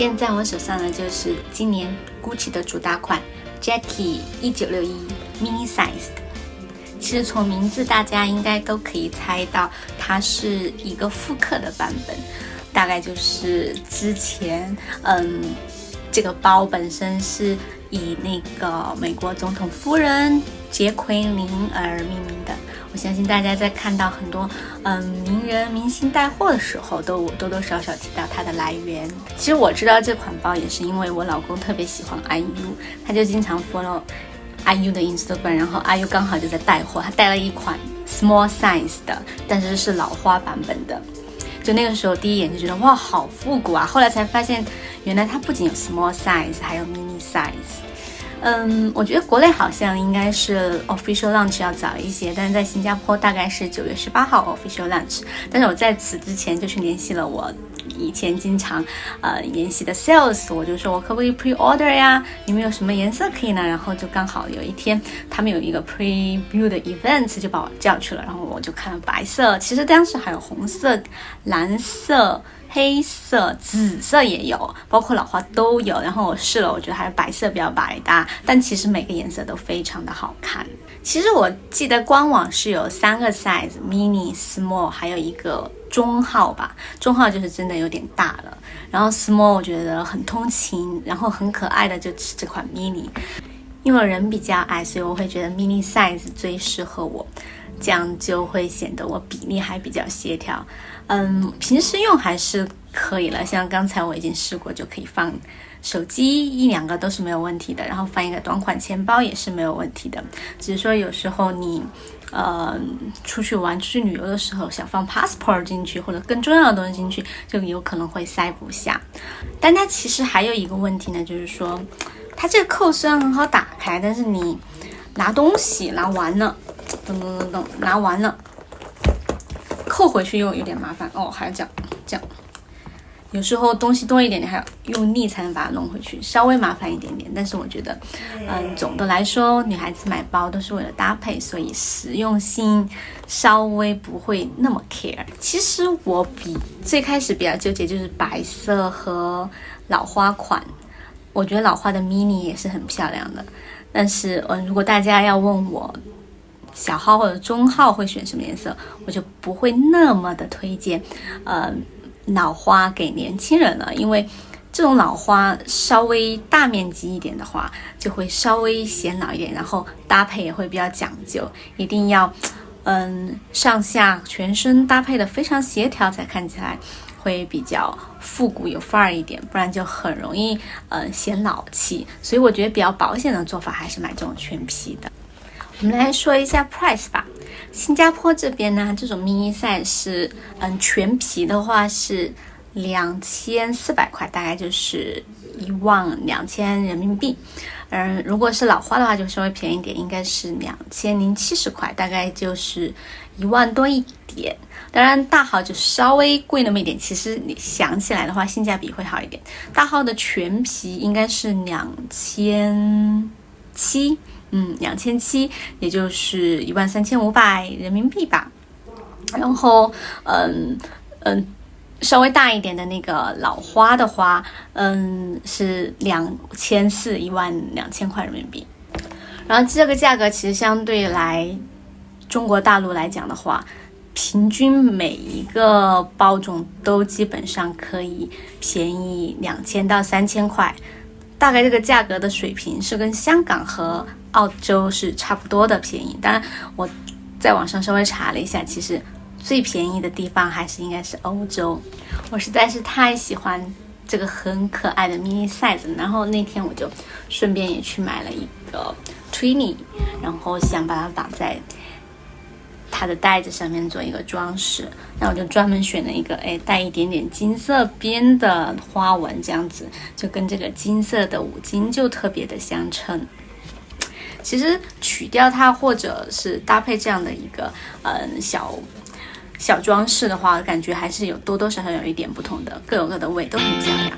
现在我手上呢就是今年 GUCCI 的主打款 Jackie 1961 Mini Size 的。其实从名字大家应该都可以猜到，它是一个复刻的版本，大概就是之前这个包本身是以那个美国总统夫人杰奎琳而命名的。我相信大家在看到很多名人明星带货的时候，都多多少少提到它的来源。其实我知道这款包也是因为我老公特别喜欢 IU， 他就经常 follow IU 的 Instagram， 然后 IU 刚好就在带货，他带了一款 small size 的，但是是老花版本的。就那个时候第一眼就觉得哇，好复古啊！后来才发现，原来它不仅有 small size， 还有 mini size。我觉得国内好像应该是 official launch 要早一些，但是在新加坡大概是9月18号 official launch。但是我在此之前就去联系了我以前经常联系的 sales， 我就说我可不可以 pre-order 呀？你们有什么颜色可以呢？然后就刚好有一天他们有一个 preview 的 event， 就把我叫去了，然后我就看了白色，其实当时还有红色、蓝色、黑色、紫色也有，包括老花都有。然后我试了，我觉得还是白色比较百搭，但其实每个颜色都非常的好看。其实我记得官网是有3个 size， mini、small， 还有一个中号吧。中号就是真的有点大了，然后 small 我觉得很通勤，然后很可爱的就是这款 mini。因为我人比较矮，所以我会觉得 mini size 最适合我，这样就会显得我比例还比较协调。平时用还是可以了，像刚才我已经试过，就可以放手机1-2个都是没有问题的，然后放一个短款钱包也是没有问题的。只是说有时候你出去玩、出去旅游的时候，想放 passport 进去或者更重要的东西进去，就有可能会塞不下。但它其实还有一个问题呢，就是说它这个扣虽然很好打开，但是你拿东西拿完了，拿完了，扣回去又有点麻烦哦，还要这样。有时候东西多一点，你还要用力才能把它弄回去，稍微麻烦一点点。但是我觉得，总的来说，女孩子买包都是为了搭配，所以实用性稍微不会那么 care。其实我最开始比较纠结就是白色和老花款，我觉得老花的 mini 也是很漂亮的。但是，如果大家要问我小号或者中号会选什么颜色，我就不会那么的推荐，老花给年轻人了，因为这种老花稍微大面积一点的话，就会稍微显老一点，然后搭配也会比较讲究，一定要上下全身搭配的非常协调，才看起来会比较复古有范儿一点，不然就很容易显老气。所以我觉得比较保险的做法还是买这种全皮的。我们来说一下 price 吧。新加坡这边呢，这种 mini size 是全皮的话是2400块，大概就是12000人民币。如果是老花的话就稍微便宜一点，应该是2070块，大概就是1万多一点。当然大号就稍微贵那么一点，其实你想起来的话性价比会好一点。大号的全皮应该是2700，也就是13500人民币吧。然后稍微大一点的那个老花的话，是12000块人民币。然后这个价格其实相对来中国大陆来讲的话，平均每一个包种都基本上可以便宜2000到3000块。大概这个价格的水平是跟香港和澳洲是差不多的便宜。当然我在网上稍微查了一下，其实最便宜的地方还是应该是欧洲。我实在是太喜欢这个很可爱的 mini size， 然后那天我就顺便也去买了一个 Trini， 然后想把它绑在它的袋子上面做一个装饰。那我就专门选了一个带一点点金色边的花纹，这样子就跟这个金色的五金就特别的相称。其实取掉它或者是搭配这样的一个小装饰的话，感觉还是有多多少少有一点不同的，各有各的味，都很漂亮。